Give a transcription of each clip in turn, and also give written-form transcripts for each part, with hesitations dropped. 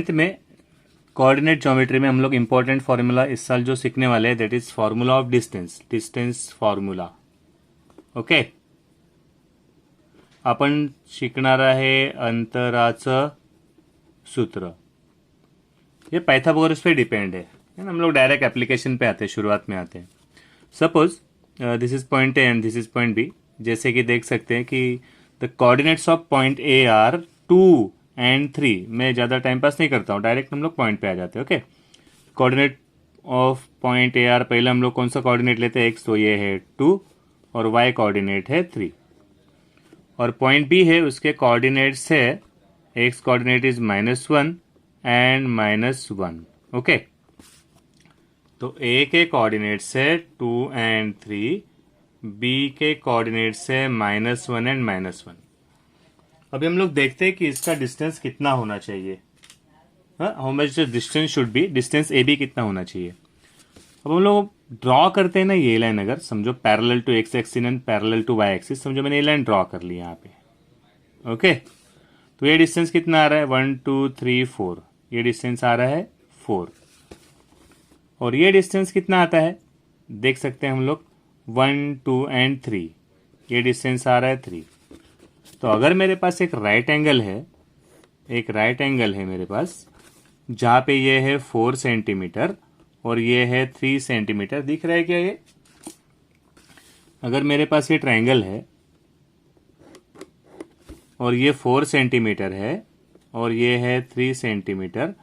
10th में coordinate geometry में हम लोग इंपॉर्टेंट फॉर्मूला इस साल जो सीखने वाले हैं that is formula of distance formula. Okay, आपण शिकणार आहे अंतराचं सूत्र. ये पाइथागोरस पे डिपेंड है ना. हम लोग डायरेक्ट एप्लीकेशन पे आते हैं, शुरुआत में आते हैं. Suppose this is point A and this is point B. जैसे कि देख सकते हैं कि the coordinates of point A are 2 and 3. मैं ज़्यादा टाइम पास नहीं करता हूँ, डायरेक्ट हम लोग पॉइंट पे आ जाते हैं. Okay, coordinate of point A are, पहले हम लोग कौन सा कोऑर्डिनेट लेते हैं? एक्स, तो ये है 2 और वाई कोऑर्डिनेट है 3. और पॉइंट बी है, उसके कोऑर्डिनेट्स है x coordinate is -1 and -1. Okay, तो ए के कोऑर्डिनेट्स है 2 एंड 3, बी के कोऑर्डिनेट्स है -1 एंड -1. अभी हम लोग देखते हैं कि इसका डिस्टेंस कितना होना चाहिए. How much distance should be, distance A B कितना होना चाहिए. अब हम लोग ड्रॉ करते हैं ना ये लाइन, अगर समझो parallel to X axis and parallel to Y axis. समझो मैंने ये लाइन ड्रॉ कर ली यहाँ पे. ओके, तो ये डिस्टेंस कितना आ रहा है? 1 2 3 4. ये डिस्टेंस आ रहा है 4. और ये डिस्टेंस कितना आता है देख सकते हैं हम लोग, 1 2 एंड 3. ये डिस्टेंस आ रहा है 3. तो अगर मेरे पास एक राइट एंगल है मेरे पास, जहाँ पे ये है 4 सेंटीमीटर और ये है 3 सेंटीमीटर. दिख रहा है क्या ये? अगर मेरे पास ये ट्रायंगल है और ये 4 सेंटीमीटर है और ये है 3 सेंटीमीटर,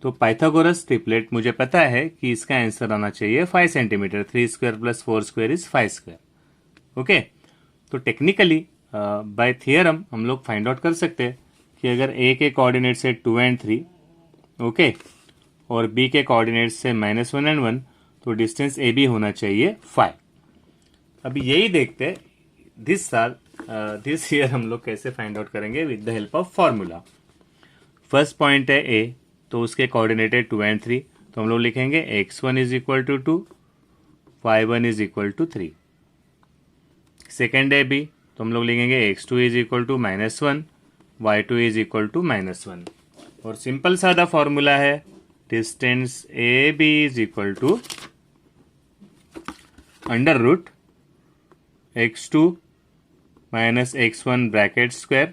तो पाइथागोरस ट्रिपलेट मुझे पता है कि इसका आंसर आना चाहिए 5 centimetre. 3 square plus 4 square is 5 square. Okay, तो टेक्निकली बाय थियरम हम लोग फाइंड आउट कर सकते हैं कि अगर ए के कोऑर्डिनेट्स है 2 एंड 3, ओके, और बी के कोऑर्डिनेट्स से -1 एंड 1, तो डिस्टेंस ए बी होना चाहिए 5. अभी यही देखते हैं दिस ईयर हम लोग कैसे फाइंड आउट करेंगे with the help of formula. First point है ए, तो उसके कोऑर्डिनेट है 2 एंड 3, तो हम लोग लिखेंगे x1 is equal to 2, y1 is equal to 3. Second है बी, तो हम लोग लिखेंगे x2 is equal to -1, y2 is equal to -1. और सिंपल सादा फॉर्मूला है distance A B is equal to under root x2 minus x1 bracket square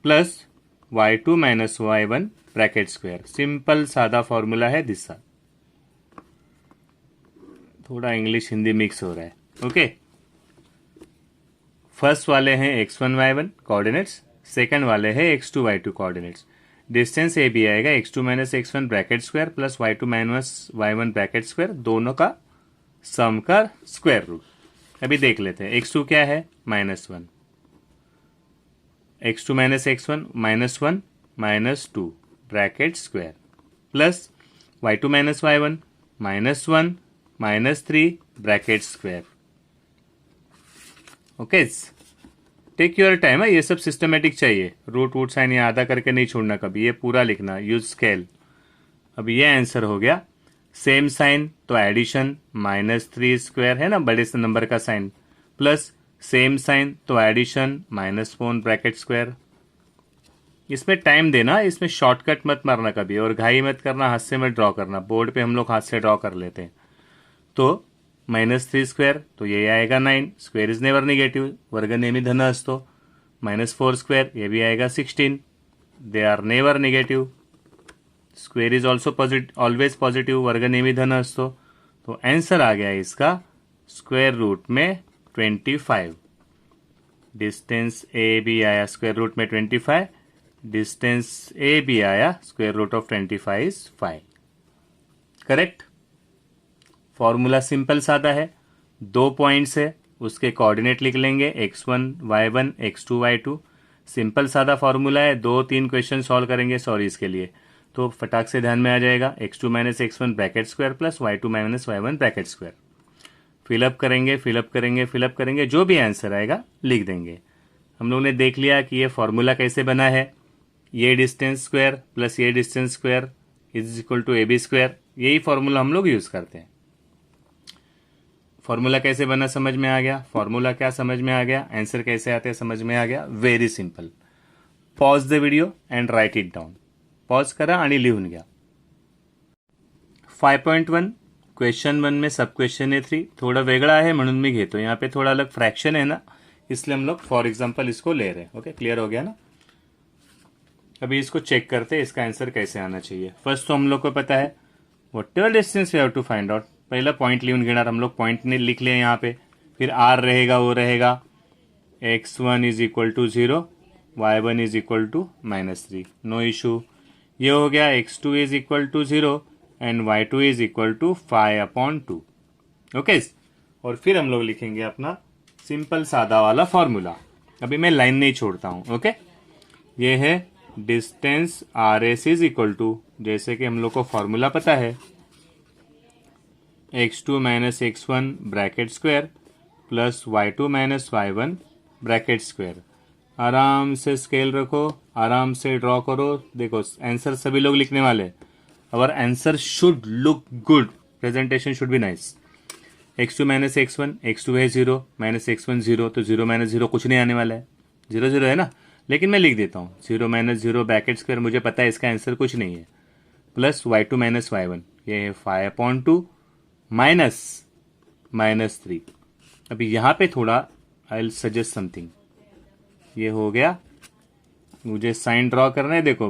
plus y2 minus y1 bracket square. Simple सादा formula है this. थोड़ा English Hindi mix हो रहा है. Okay, first वाले हैं x1 y1 कोऑर्डिनेट्स, सेकंड वाले हैं x2 y2 coordinates. Distance A B आएगा x2 minus x1 bracket square plus y2 minus y1 bracket square, दोनों का सम का स्क्वायर रूट. अभी देख लेते हैं x2 क्या है? -1. x2 minus x1 -1 -2 bracket square plus y2 minus y1 -1 -3 bracket square. Okay, take your time है, ये सब सिस्टमेटिक चाहिए. रूट वूट साइन ये आधा करके नहीं छोड़ना कभी, ये पूरा लिखना, यूज स्केल. अब ये आंसर हो गया. सेम साइन तो एडिशन, -3 स्क्वायर है ना बड़े से नंबर का साइन, प्लस सेम साइन तो एडिशन -4 ब्रैकेट स्क्वायर. इसमें टाइम देना, इसमें शॉर्टकट मत मारना कभी, और घाई मत करना, हाथ से मत ड्रॉ करना. बोर्ड पे हम लोग हाथ से ड्रॉ कर लेते हैं. तो -3 स्क्वेअर, तो ये आएगा 9. स्क्वेअर इज नेवर निगेटिव्ह, वर्ग नेहमी धन असतो. -4 स्क्वेअर, ये भी आएगा 16. They are never negative. Square is also always positive, वर्ग नेहमी धन असतो. तो आंसर आ गया इसका स्क्वेयर रूट में 25. डिस्टेंस ए बी आया स्क्वेयर रूट में 25. डिस्टेंस ए बी आया square root of 25 is 5. Correct. Formula simple सादा है. 2 पॉइंट्स है, उसके कोऑर्डिनेट लिख लेंगे x1 y1 x2 y2. Simple सादा फॉर्मूला है. 2-3 क्वेश्चन सॉल्व करेंगे सॉरी इसके लिए, तो फटाक से ध्यान में आ जाएगा. x2 minus x1 bracket square plus y2 minus y1 bracket square. Fill up करेंगे, जो भी आंसर आएगा लिख देंगे. हम लोग ने देख लिया कि ये फॉर्मूला कैसे बना है. ये डिस्टेंस स्क्वायर प्लस ये distance square is equal to A B square. यही फॉर्मूला हम लोग यूज करते हैं. फॉर्मूला कैसे बना समझ में आ गया. फॉर्मूला क्या समझ में आ गया, आंसर कैसे आते हैं समझ में आ गया. Very simple. Pause the video and right it down. Pause करा आणि लिहून घ्या. 5.1 क्वेश्चन 1 में सब क्वेश्चन है 3 थोड़ा वेगड़ा है म्हणून मी घेतो. यहाँ पे थोड़ा अलग फ्रैक्शन है ना, इसलिए हम लोग फॉर एग्जाम्पल इसको ले रहे हैं. ओके, क्लियर हो गया ना. अभी इसको चेक करते हैं इसका आंसर कैसे आना चाहिए. फर्स्ट तो हम लोग को पता है whatever distance we have to find out. पहला पॉइंट लिहून घेणार हम लोग. पॉइंट ने लिख लिया यहाँ पे. फिर आर रहेगा, वो रहेगा x1 is equal to 0, y1 is equal to -3. No issue. ये हो गया x2 is equal to 0 and y2 is equal to 5/2. Okay, और फिर हम लोग लिखेंगे अपना सिंपल सादा वाला फॉर्मूला. अभी मैं लाइन नहीं छोड़ता हूं. ओके, ये है distance R S is equal to, जैसे कि हम लोग को फॉर्मूला पता है, x2 minus x1 bracket square plus y2 minus y1 bracket square. आराम से स्केल रखो, आराम से ड्रॉ करो. देखो आंसर सभी लोग लिखने वाले. Our answer should look good, presentation should be nice. x2 minus x1, x2 है 0 माइनस x1 0, तो 0 माइनस 0 कुछ नहीं आने वाला है. 0 0 है ना, लेकिन मैं लिख देता हूँ 0 माइनस 0 ब्रैकेट स्क्वायर. मुझे पता है इसका आंसर कुछ नहीं है. प्लस y2 माइनस y1, ये है 5/2 माइनस -3. अभी यहाँ पे थोड़ा आई विल सजेस्ट समथिंग. ये हो गया. मुझे साइन ड्रॉ करना है. देखो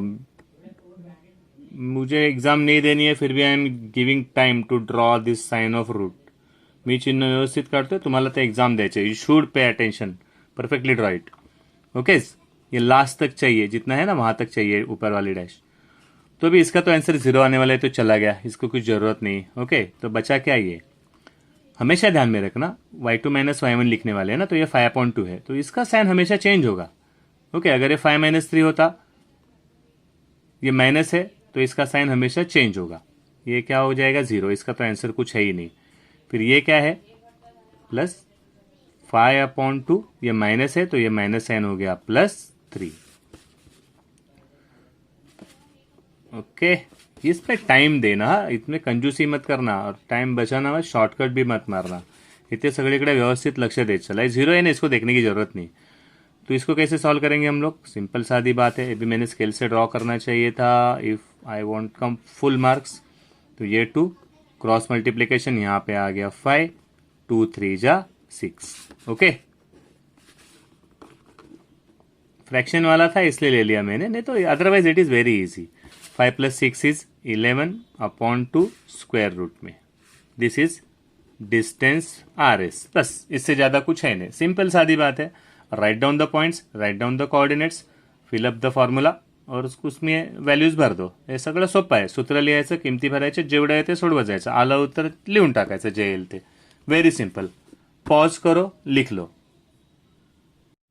मुझे एग्जाम नहीं देनी है, फिर भी I am giving time to draw this sign of root. मी चिन्ह व्यवस्थित काढतोय, तुम्हाला ते एग्जाम द्यायचे. You should pay attention, perfectly draw it. Okay, ये लास्ट तक चाहिए, जितना है ना वहां तक चाहिए ऊपर वाली डैश. तो अभी इसका तो आंसर 0 आने वाला है, तो चला गया, इसको कुछ जरूरत नहीं. ओके, तो बचा क्या. ये हमेशा ध्यान में रखना y2 माइनस y1 लिखने वाले हैं ना, तो ये 5/2 है, तो इसका साइन हमेशा चेंज होगा. ओके, अगर ये 5-3 होता, ये माइनस है, तो इसका साइन हमेशा चेंज होगा. ये क्या हो जाएगा 0. इसका तो आंसर कुछ है ही नहीं. फिर ये क्या है प्लस 5/2, ये माइनस है, तो ये माइनस साइन हो गया +3. ओके, इस पे टाइम देना, इतने कंजूसी मत करना, और टाइम बचाना, शॉर्टकट भी मत मारना. इतने सगळीकडे व्यवस्थित लक्ष देत चला. 0 है ना, इसको देखने की जरूरत नहीं. तो इसको कैसे सॉल्व करेंगे हम लोग. सिंपल सादी बात है. अभी मैंने स्केल से ड्रॉ करना चाहिए था. If I want come full marks, तो ये 2 क्रॉस मल्टीप्लीकेशन यहाँ पे आ गया 5, 2 3 जा 6. ओके, फ्रैक्शन वाला था इसलिए ले लिया मैंने, नहीं तो otherwise it is very easy. 5 + 6 is 11/2 square root में. This is distance R S. बस इससे ज्यादा कुछ है नहीं. सिंपल सादी बात है. Write down the points, write down the coordinates, fill up the formula, और उसमें व्हॅल्यूज भर दो. हे सगळं सोपं आहे. सूत्र लिहायचं, किमती भरायचे, जेवढं आहे ते सोडवत जायचं, आलं उत्तर लिहून टाकायचं जे येईल ते. Very simple. पॉज करो, लिख लो.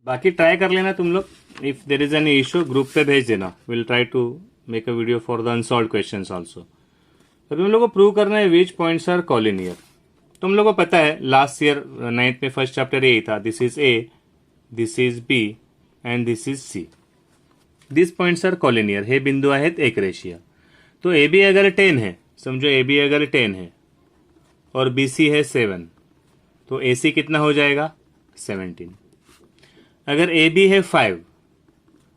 बाकी ट्राई कर लेना तुम लोग. If there is any issue group पे भेज देना. Will try to make a video for the unsolved question also. अभी हम लोग को प्रूव करना है विच पॉइंट्स आर कॉलिनियर. तुम लोग को पता है लास्ट ईयर 9th में फर्स्ट चैप्टर यही था. This is A, this is B and this is C. These points are collinear. हे बिंदू आहेत एक रेषीय. तो ए बी अगर 10 है, समझो ए बी अगर 10 है और बी सी है 7, तो ए सी कितना हो जाएगा 17. अगर ए बी है 5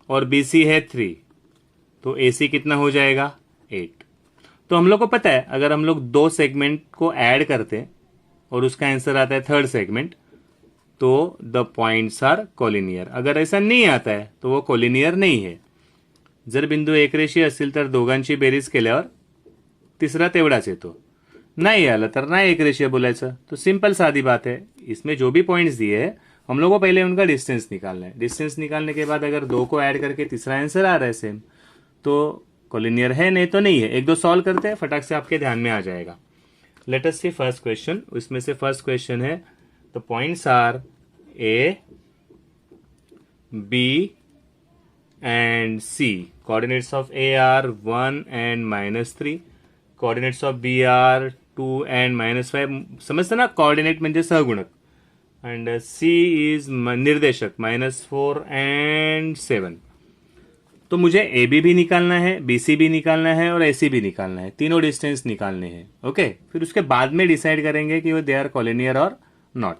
और बी सी है 3, तो ए सी कितना हो जाएगा 8. तो हम लोग को पता है अगर हम लोग 2 सेगमेंट को ऐड करते और उसका आंसर आता है 3rd सेगमेंट, तो द पॉइंट्स आर कॉलिनियर. अगर ऐसा नहीं आता है तो वो कॉलिनियर नाही है. जर बिंदू एकरेषीय असतील तर दोघांची बेरीज केल्यावर तिसरा तेवढाच येतो. नहीं आला तर नाही एकरेषीय बोलायचं. तो सिंपल सादी बात है. इसमें जो भी पॉइंट्स दिए हैं हम लोग को पहले उनका डिस्टेंस निकालना है. डिस्टेंस निकालने के बाद अगर 2 को ऐड करके तीसरा आंसर आ रहा है सेम, तो कॉलिनियर है, नहीं तो नहीं है. 1-2 सॉल्व करते हैं, फटाक से आपके ध्यान में आ जाएगा. Let us see first question. उसमें से फर्स्ट क्वेश्चन है the points are A, B and C. Coordinates of A are 1 and -3. Coordinates of B are 2 and -5. समजतं ना, कोऑर्डिनेट म्हणजे सहगुणक. and C is निर्देशक -4 and 7. तो मुझे ए बी भी निकालना है, बी सी भी निकालना है और ए सी भी निकालना है. तीनों डिस्टेंस निकालने हैं. ओके, फिर उसके बाद में डिसाइड करेंगे कि वो दे आर कॉलिनियर और नॉट.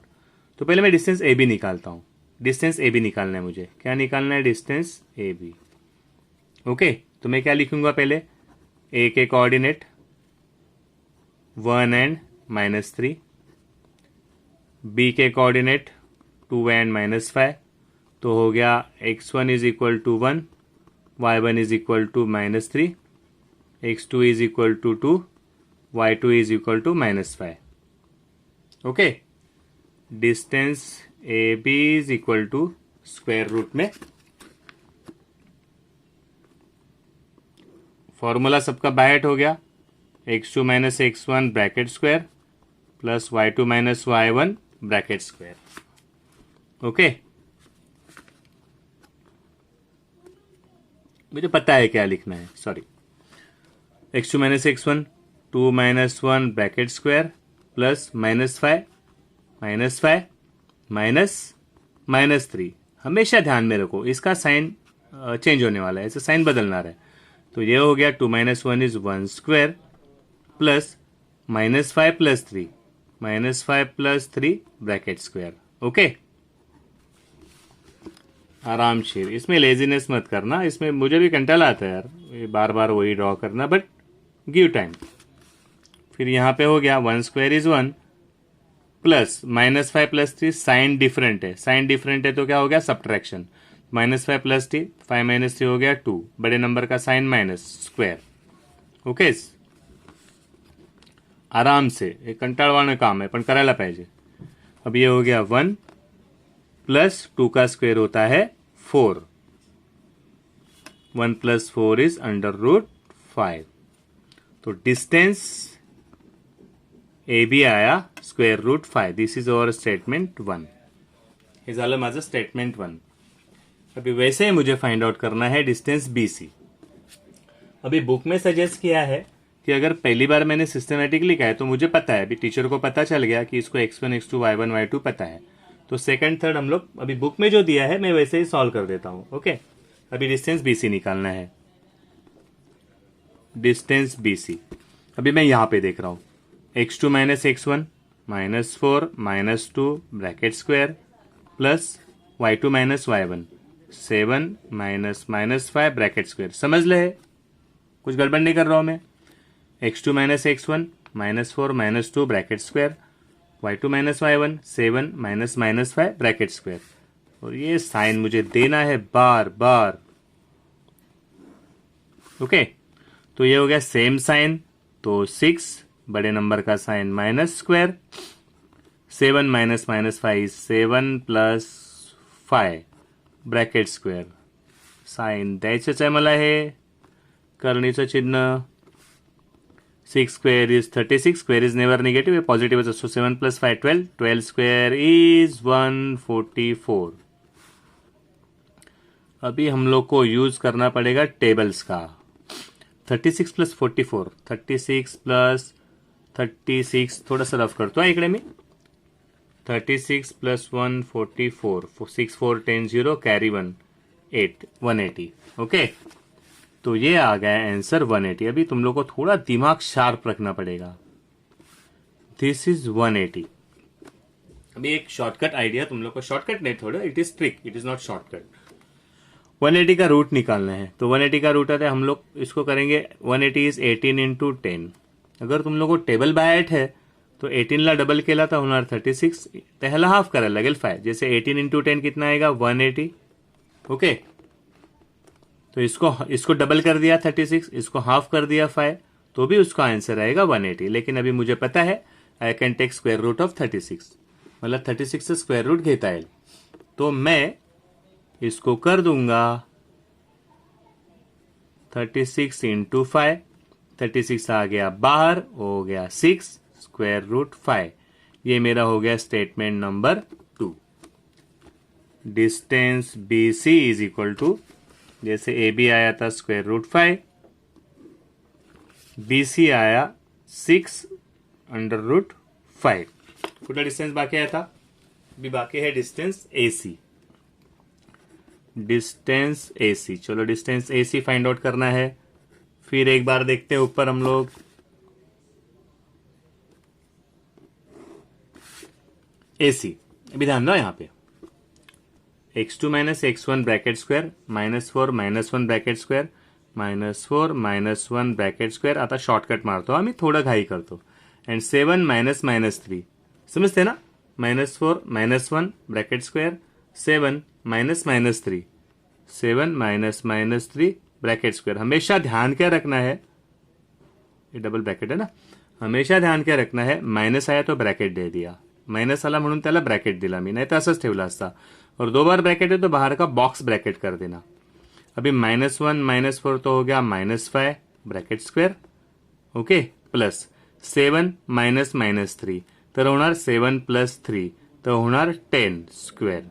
तो पहले मैं डिस्टेंस ए बी निकालता हूं. डिस्टेंस ए बी निकालना है मुझे. क्या निकालना है? Distance A B. ओके, तो मैं क्या लिखूंगा पहले, ए के कोऑर्डिनेट 1 एंड -3, बी के कोऑर्डिनेट 2 एंड -5, तो हो गया x1 is equal to 1, y1 is equal to -3, x2 is equal to 2, y2 is equal to -5. Okay, distance A B is equal to square root में formula सबका बायट हो गया, x2 minus x1 bracket square plus y2 minus y1 bracket square. Okay, मुझे पता है क्या लिखना है, sorry. x2 minus x1 2 minus 1 bracket square plus -5 -3. हमेशा ध्यान में रखो, इसका साइन चेंज होने वाला है, ऐसे साइन बदलना रहा है. तो ये हो गया 2 minus 1 is 1 square plus -5 plus 3 bracket square. Okay, आराम से, इसमें लेजीनेस मत करना, इसमें मुझे भी कंटाला आता है यार, ये बार बार वही ड्रॉ करना, बट गिव टाइम. फिर यहाँ पे हो गया 1 square is 1 plus -5 plus 3, sign different है, साइन डिफरेंट है तो क्या हो गया सब्ट्रैक्शन. -5 प्लस 3, 5 माइनस 3 हो गया 2, बड़े नंबर का साइन माइनस स्क्वायर. ओके, आराम से, एक कंटाळवाणं काम है पण करायला पाहिजे. अब ये हो गया 1 प्लस 2 का स्क्वायर होता है 4, 1 प्लस 4 इज √5. तो डिस्टेंस ए बी आया √5. This is our statement 1. हे झालं माझं स्टेटमेंट 1. अभी वैसे ही मुझे फाइंड आउट करना है डिस्टेंस बी सी. अभी बुक में सजेस्ट किया है कि अगर पहली बार मैंने सिस्टमेटिक लिखा है तो मुझे पता है, अभी टीचर को पता चल गया कि इसको x1 x2 y1 y2 पता है, तो सेकंड थर्ड हम लोग अभी बुक में जो दिया है मैं वैसे ही सॉल्व कर देता हूं. ओके, अभी डिस्टेंस बीसी निकालना है. डिस्टेंस बीसी अभी मैं यहां पे देख रहा हूं, x2 minus x1 -4 -2 bracket square plus y2 minus y1 7 -5 bracket square. समझ ले, कुछ गड़बड़ नहीं कर रहा हूं मैं. x2 minus x1 -4 -2 bracket square, y2 minus y1 7 -5 bracket square. और ये साइन मुझे देना है बार बार. ओके, तो ये हो गया सेम साइन, तो 6 बड़े नंबर का sign minus square, 7 -5 7 plus 5 bracket square. Sign द्यायचंच आहे मला हे, करणीचं चिन्ह. 6 square is 36, square is never negative, पॉझिटिव्हच असतो. 7 + 5 12, 12 स्क्वेअर इज 144. अभी हम लोग को यूज करना पड़ेगा टेबल्स का. 36 + 44, 36 + 36 थोडंसं रफ करतो इकडे मी. 36 + 144, 6 4 10 0 कैरी 1 8 180. ओके, तो ये आ गया आंसर 180. अभी तुम लोग को थोड़ा दिमाग शार्प रखना पड़ेगा. This is 180. अभी एक शॉर्टकट आइडिया तुम लोग को, शॉर्टकट नहीं थोड़ा, it is trick, it is not shortcut. 180 का रूट निकालना है, तो 180 का रूट आता है, हम लोग इसको करेंगे 180 इज 18 × 10. अगर तुम लोग को टेबल बाय 8 है तो 18 ला डबल केला तर होणार 36, त्याला हाफ करायला लागेल 5. जैसे 18 × 10 कितना आएगा 180. ओके, तो इसको डबल कर दिया 36, इसको हाफ कर दिया 5, तो भी उसका आंसर आएगा 180. लेकिन अभी मुझे पता है I can take square root of 36, मतलब 36 स्क्वेअर रूट घेता येईल. तो मैं इसको कर दूंगा 36 × 5, 36 आ गया बाहर, हो गया 6 स्क्वेयर रूट 5. ये मेरा हो गया statement number 2. Distance B C is equal to, जैसे ए बी आया था स्क्वेयर रूट 5, बी सी आया 6 √5. कुठला डिस्टेंस बाकी आया था, अभी बाकी है distance A C. Distance A सी, चलो distance A C find out करना है. फिर एक बार देखते हैं ऊपर हम लोग. ए सी, अभी ध्यान दो यहां पे. x2 - x1 bracket square, -4 -1 bracket square -4 -1 bracket square. आता शॉर्टकट मारतो आम्ही, थोडं घाई करतो. अँड 7 -3 समजते ना. -4 -1 ब्रॅकेट स्क्वेअर 7 -3 7 -3 ब्रैकेट स्क्वायर. हमेशा ध्यान क्या रखना है, ये डबल ब्रैकेट है ना, हमेशा ध्यान क्या रखना है, माइनस आया तो ब्रॅकेट दे दिया, माइनस आला म्हणून त्याला ब्रॅकेट दिला मी, नाही तर असंच ठेवला असता. और 2 बार ब्रैकेट है तो बाहर का बॉक्स ब्रैकेट कर देना. अभी -1 -4 तो हो गया -5 ब्रैकेट स्क्वेअर. ओके, प्लस 7 -3 तर होणार 7 + 3 तो होणार 10 स्क्वेअर.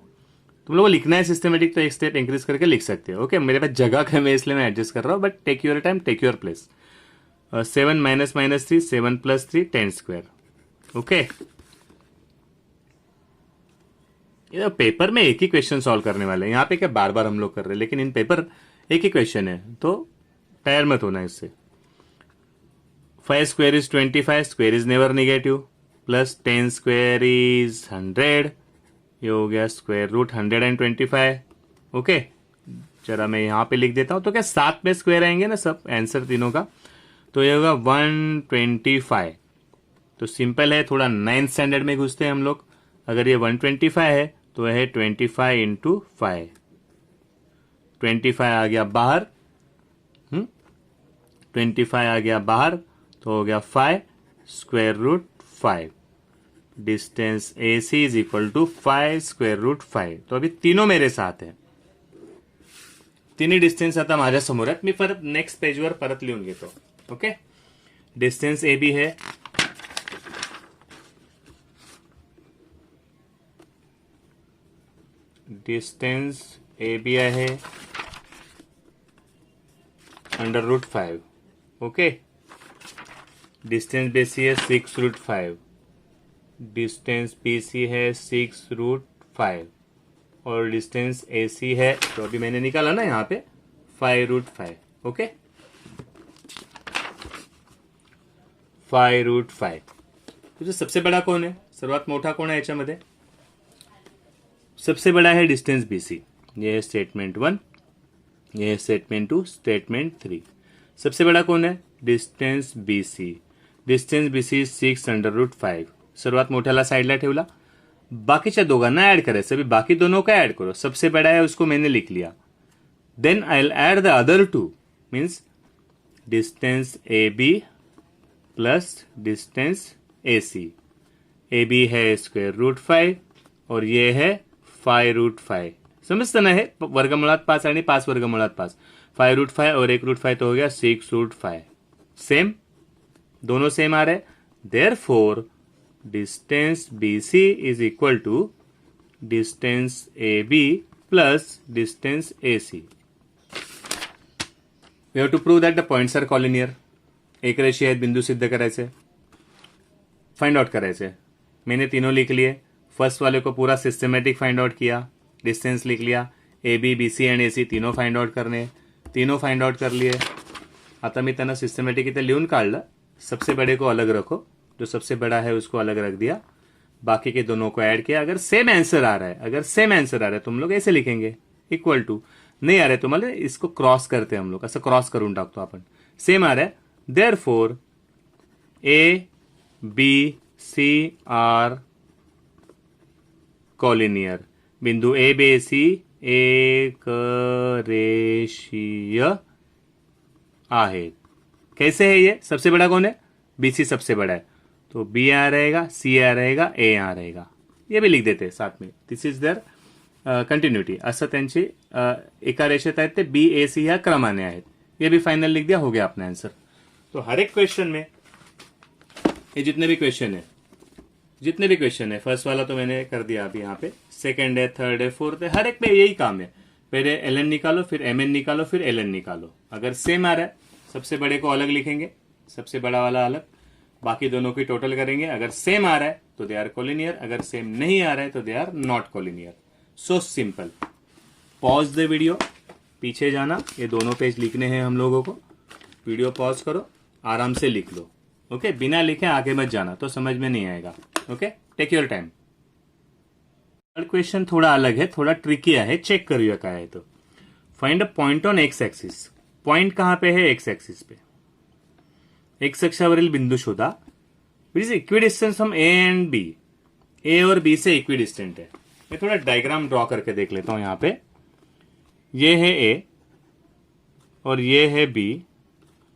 तुम लोगों को लिखना है सिस्टमेटिक तो एक स्टेप इंक्रीज करके लिख सकते हो. ओके, मेरे पास जगह कम है इसलिए मैं एडजस्ट कर रहा हूँ, but take your time, take your place. 7 -3 7 + 3 10 square. Okay, ये पेपर में एक ही क्वेश्चन सॉल्व करने वाले हैं. यहाँ पे क्या बार बार हम लोग कर रहे हैं, लेकिन इन पेपर एक ही क्वेश्चन है तो टायर मत होना इससे. 5 square is 25, square is never negative, plus 10 square is 100, ये हो गया स्क्वायर रूट 125. ओके, जरा मैं यहां पे लिख देता हूं, तो क्या साथ में स्क्वायर आएंगे ना सब आंसर तीनों का, तो ये होगा 125. तो सिंपल है, थोड़ा 9th स्टैंडर्ड में घुसते हैं हम लोग. अगर ये 125 है तो है 25 × 5. 25 आ गया बाहर, 25 आ गया बाहर, तो हो गया 5 square root 5. Distance AC is equal to 5 square root 5. तो अभी तीनों मेरे साथ है, तिन्ही डिस्टेन्स आता माझ्या समोर आहेत. मी परत नेक्स्ट पेजवर परत लिहून घेतो. ओके, डिस्टेंस AB है, डिस्टेंस AB आहे √5. ओके, डिस्टेंस BC है 6 √ 5, डिस्टेंस BC है 6 √ 5 और डिस्टेंस AC है, तो अभी मैंने निकाला ना यहाँ पे 5 √ 5. ओके, 5 √ 5. तो जो सबसे बड़ा कौन है, सर्वात मोठा कौन है याच्यामध्ये, सबसे बड़ा है डिस्टेंस BC. ये है स्टेटमेंट 1, ये है स्टेटमेंट 2, स्टेटमेंट 3. सबसे बड़ा कौन है, डिस्टेंस BC. Distance BC 6 √ 5. सर्वात मोठ्याला साईडला ठेवला, बाकीच्या दोघांना ऍड करायचं. अभी बाकी दोनों का ऐड करो, सबसे बड़ा है उसको मैंने लिख लिया, then I will add the other two, means distance AB plus distance AC. AB है स्क्वेअर रूट 5 और ये है 5 √ 5. समजतं ना, हे वर्गमुळात 5 आणि 5 वर्गमुळात 5, 5 √ 5 और 1 √ 5 तो हो गया 6 √ 5. सेम, दोनों सेम आ रहे. Therefore distance BC is equal to distance AB plus distance AC. We have to prove that the points are collinear. एक रेषीय आहेत, बिंदू सिद्ध करायचे, फाइंड आउट करायचे. मैंने तीनों लिख लिए. फर्स्ट वाले को पूरा सिस्टमेटिक फाइंड आउट किया, डिस्टेंस लिख लिया, AB BC एंड AC तीनों फाइंड आउट करने, तीनों फाइंड आउट कर लिए. आता मी त्यांना सिस्टमेटिक इथे लिहून काढलं. सबसे बड़े को अलग रखो, जो सबसे बड़ा है उसको अलग रख दिया, बाकी के दोनों को ऐड किया. अगर सेम आंसर आ रहा है, अगर सेम आंसर आ रहा है तुम लोग ऐसे लिखेंगे, इक्वल टू. नहीं आ रहा है तुम्हाला, इसको क्रॉस करते हम लोग, असं क्रॉस करून टाकतो आपण. सेम आ रहा है, देयरफॉर ABC आर कॉलिनियर. बिंदु ABC एक रेषीय आहे. कैसे है ये, सबसे बड़ा कौन है, BC सबसे बड़ा है, तो B यहाँ रहेगा, C यहाँ रहेगा, A यहाँ रहेगा. ये भी लिख देते हैं साथ में. This is their continuity. असं त्यांची एका रेषेत आहेत ते BAC ह्या क्रमाने आहेत. ये भी फाइनल लिख दिया, हो गया अपना आंसर. तो हर एक क्वेश्चन में ये जितने भी क्वेश्चन है, फर्स्ट वाला तो मैंने कर दिया अभी यहाँ पे, सेकंड है, थर्ड है, फोर्थ है, हर एक में यही काम है. पहले LN निकालो, फिर MN निकालो, फिर LN निकालो. अगर सेम आ रहा है, सबसे बड़े को अलग लिखेंगे, सबसे बड़ा वाला अलग, बाकी दोनों की टोटल करेंगे. अगर सेम आ रहा है तो दे आर कॉलिनियर, अगर सेम नहीं आ रहा है तो they are not collinear. So simple. Pause the video, पीछे जाना, ये दोनों पेज लिखने हैं हम लोगों को. वीडियो पॉज करो, आराम से लिख लो. ओके, बिना लिखे आगे मत जाना, तो समझ में नहीं आएगा. Okay, take your time. Third question थोड़ा अलग है, थोड़ा ट्रिकी आहे, चेक करूया काय आहे तो. Find a point on X axis. Point कहां पे है? एक्स एक्सिस पे. एक्स अक्षावरील बिंदू शोधा which is equidistance from A and B. A और बी से इक्विडिस्टेंट है. मैं थोड़ा डायग्राम ड्रॉ करके देख लेता हूं. यहां पे ये है ए और ये है बी,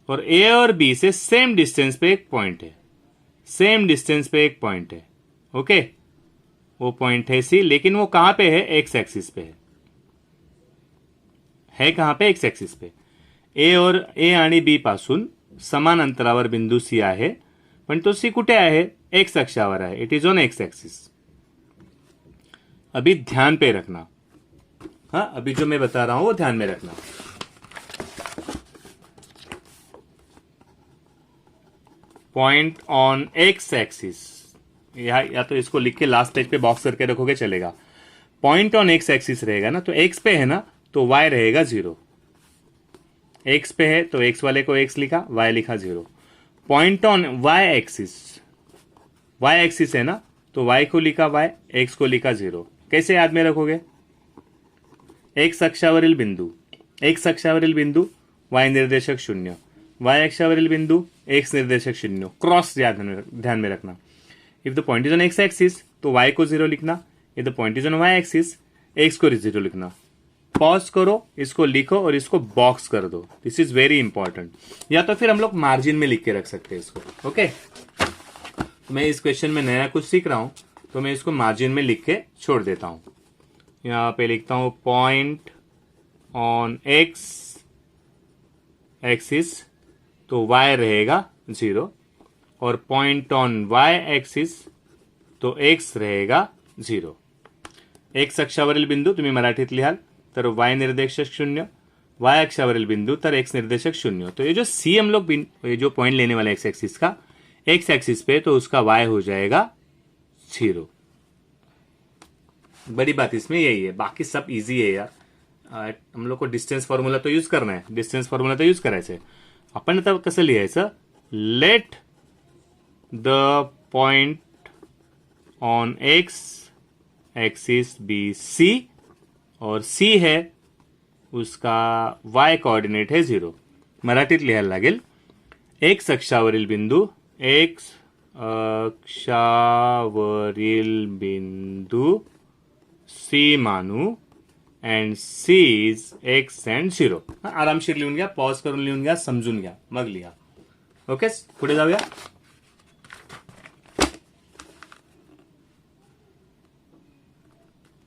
और ए और बी से सेम डिस्टेंस पे एक पॉइंट है. सेम डिस्टेंस पे एक पॉइंट है. ओके, वो पॉइंट है सी, लेकिन वो कहां पे है? एक्स एक्सिस पे है कहां पे? एक्स एक्सिस पे. ए आणि बी पासून समान अंतरावर बिंदू सी आहे, पण तो सी कुठे आहे? एक्स अक्षावर आहे. It is on X axis. अभी ध्यान पे रखना. हाँ, अभी जो मैं बता रहा हूं वो ध्यान में रखना. पॉइंट ऑन एक्स एक्सिस, या तो इसको लिख के लास्ट पेज पे बॉक्स करके रखोगे चलेगा. पॉइंट ऑन एक्स एक्सिस रहेगा ना, तो एक्स पे है ना, तो वाई रहेगा 0. एक्स पे है तो एक्स वाले को एक्स लिखा, वाई लिखा 0. Point on Y axis, Y axis है ना, तो वाई को लिखा वाई, एक्स को लिखा 0. कैसे याद में रखोगे? एक्स अक्षावरील बिंदू, एक्स अक्षावरील बिंदू वाई निर्देशक 0, वाई अक्षावरील बिंदू एक्स निर्देशक 0. क्रॉस ध्यान में रखना. If the point is on X axis तो वाई को 0 लिखना. If the point is on Y axis X को 0 लिखना. पॉज करो, इसको लिखो और इसको बॉक्स कर दो. This is very important. या तो फिर हम लोग मार्जिन में लिख के रख सकते हैं इसको. ओके, मैं इस क्वेश्चन में नया कुछ सीख रहा हूं, तो मैं इसको मार्जिन में लिख के छोड़ देता हूं. यहां पे लिखता हूं पॉइंट ऑन एक्स एक्सिस, तो y रहेगा 0, और पॉइंट ऑन y एक्सिस तो x रहेगा 0. एक्स अक्षावरील बिंदू तुम्ही मराठीत लिहाल तर y निर्देशक 0, y अक्षावरील बिंदू तर x निर्देशक 0. तो ये जो c हम लोग ये जो पॉइंट लेने वाले एक्स एक्सिस का, एक्स एक्सिस पे तो उसका y हो जाएगा 0. बड़ी बात इसमें यही है, बाकी सब इजी है यार. हम लोग को डिस्टेंस फॉर्म्युला तो यूज करना है, डिस्टेंस फॉर्म्युला तो यूज करायचं आहे. आपण आता कसं लिहायचं? Let the point on X axis be C, और सी है उसका y कोऑर्डिनेट है 0. मराठीत लिहायला लागेल एक्स अक्षावरील बिंदू, एक्स अक्षावरील बिंदू सी मानू, and C is X and 0. आरामशीर लिहून घ्या, पॉज करून लिहून घ्या, समजून घ्या, मग लिहा. ओके, पुढे जाऊया.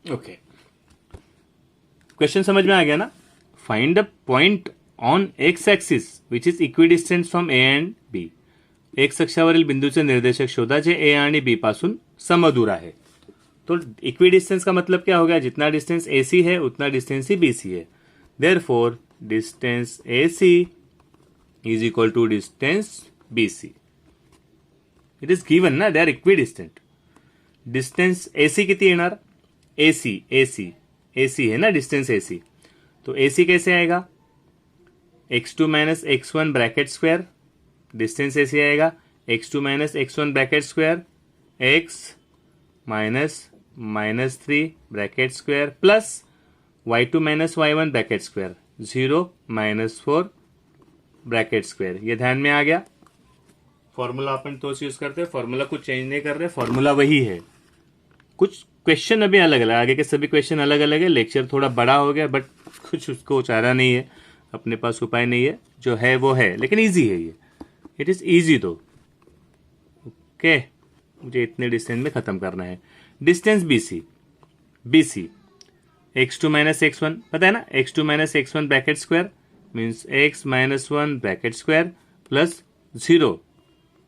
ओके, क्वेश्चन समझ में आ गया ना? Find the point on X axis which is equidistant from A and B. X अक्षावरील बिंदूचे निर्देशक शोधा जे ए आणि बी पासून समदूर आहे. तो इक्विडिस्टेंस का मतलब क्या हो गया? जितना डिस्टेंस ए सी है उतना डिस्टेंस ही बी सी है. Therefore distance A C is equal to distance B C. It is given ना, they are equidistant. Distance A C किती येणार? ए सी, ए सी, ए सी है ना डिस्टेंस ए सी. तो ए सी कैसे आएगा? x2 minus x1 bracket square. Distance A C आएगा x2 minus x1 bracket square, x minus 3 bracket square plus y2 minus y1 bracket square, 0 minus 4 bracket square. ये ध्यान में आ गया? फॉर्मूला अपन तोच यूज करते हैं, फॉर्मूला कुछ चेंज नहीं कर रहे, फॉर्मूला वही है. कुछ क्वेश्चन अभी अलग अलग, आगे के सभी क्वेश्चन अलग अलग है. लेक्चर थोड़ा बड़ा हो गया, बट कुछ उसको चारा नहीं है, अपने पास उपाय नहीं है. जो है वो है, लेकिन इजी है ये. It is easy though. Okay, मुझे इतने डिस्टेंस में खत्म करना है. Distance B C, B C x2 minus x1 पता है ना, x2 minus x1 bracket square means x minus 1 bracket square plus 0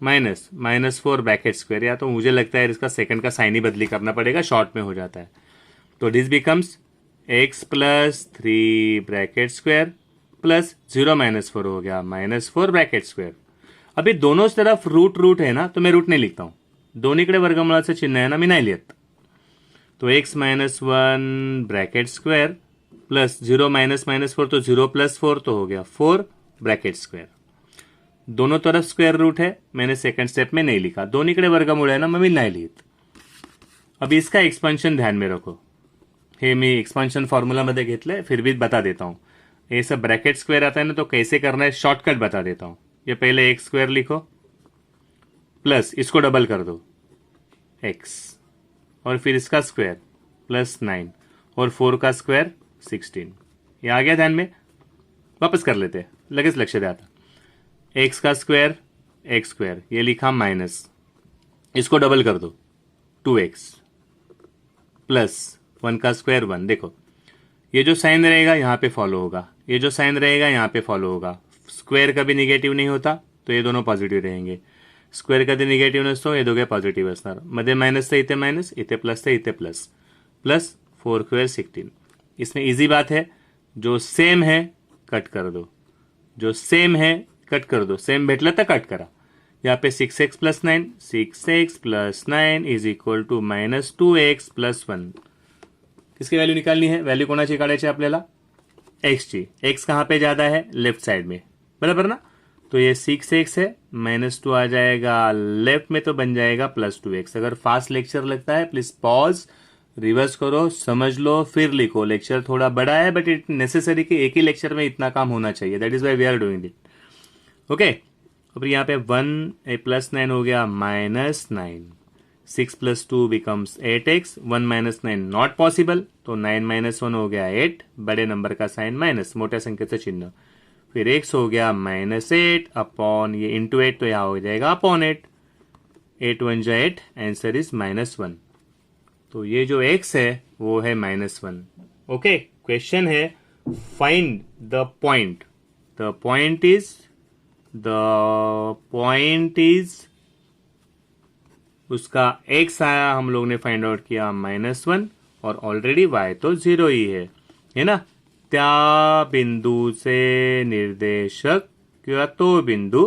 minus 4 bracket square. या तो मुझे लगता है इसका सेकंड का साइन ही बदली करना पड़ेगा, शॉर्ट में हो जाता है. तो this becomes x plus 3 bracket square plus 0 minus 4 हो गया माइनस 4 ब्रैकेट स्क्वायर. अभी दोनों तरफ रूट है ना, तो मैं रूट नहीं लिखता हूं. दोन्हीकडे वर्गमूळाचं चिन्ह आहे ना, मी नाही लिहित. तो x minus 1 bracket square plus 0 minus 4 तो 0 प्लस 4 तो हो गया 4 ब्रैकेट स्क्वायर. दोनों तरफ स्क्वायर रूट है, मैंने सेकंड स्टेप में नहीं लिखा. दोन्हीकडे वर्गमूळ आहे ना, मग मी नाही लिहित. अभी इसका एक्सपांशन ध्यान में रखो. हे मी एक्सपांशन फॉर्म्युलामध्ये घेतलंय, फिर भी बता देता हूं. ये सब ब्रैकेट स्क्वायर आता है ना, तो कैसे करना है शॉर्टकट बता देता हूं। ये पहले एक्स स्क्वायर लिखो प्लस इसको डबल कर दो एक्स, और फिर इसका स्क्वायर प्लस 9 और 4 का स्क्वायर 16। ये आ गया ध्यान में? वापस कर लेते हैं, लगेच लक्ष द्या आता। एक्स का स्क्वायर एक्स स्क्वायर, ये लिखा माइनस, इसको डबल कर दो 2x प्लस 1 का स्क्वायर 1। देखो ये जो साइन रहेगा यहाँ पे फॉलो होगा, ये जो साइन रहेगा यहाँ पे फॉलो होगा। स्क्वायर कभी निगेटिव नहीं होता, तो ये दोनों पॉझिटिव्ह रहेंगे। स्क्वेअर कधी निगेटिव्ह नसतो, हे दोघे पॉझिटिव्ह असणार। मध्ये माइनस तर इथे माइनस, इथे प्लस तर इथे प्लस, प्लस 4 स्क्वायर 16। इसमें इजी बात है, जो सेम है कट कर दो, जो सेम है कट कर दो, सेम भेटलं तर कट करा। यहाँ पे 6x plus 9, 6x plus 9 is equal to minus 2x plus 1। किसकी वैल्यू निकालनी है? वैल्यू कोणाची काढायची आपल्याला? एक्स ची। एक्स कहाँ पे ज्यादा है? लेफ्ट साइड में, बराबर ना? तो ये 6x है, माइनस 2 आ जाएगा लेफ्ट में, तो बन जाएगा प्लस 2x। अगर फास्ट लेक्चर लगता है प्लीज पॉज, रिवर्स करो, समझ लो, फिर लिखो। लेक्चर थोड़ा बड़ा है बट इट नेसेसरी कि एक ही लेक्चर में इतना काम होना चाहिए, that is why we are doing it. Okay, अब यहाँ पे 1 प्लस 9 हो गया minus 9, 6 plus 2 becomes 8x, 1 minus 9 not possible, तो 9 माइनस 1 हो गया 8, बड़े नंबर का साइन माइनस, मोटे संख्येचं चिन्ह, फिर x हो गया माइनस 8 अपॉन ये इंटू 8, तो यहाँ हो जाएगा अपॉन 8, 8 1 जा 8, आंसर इज -1। तो ये जो x है वो है -1। ओके, क्वेश्चन है find the point, the point is उसका x आया, हम लोग ने फाइंड आउट किया -1, और ऑलरेडी y तो 0 ही है ना? त्या बिंदूचे निर्देशक किंवा तो बिंदू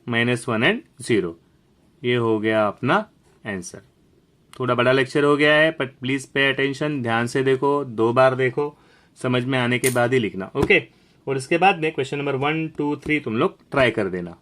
-1 एंड 0, ये हो गया अपना आंसर। थोड़ा बड़ा लेक्चर हो गया है, बट प्लीज पे अटेंशन, ध्यान से देखो, 2 बार देखो, समझ में आने के बाद ही लिखना। ओके, और इसके बाद में क्वेश्चन नंबर 1 2 3 तुम लोग ट्राई कर देना।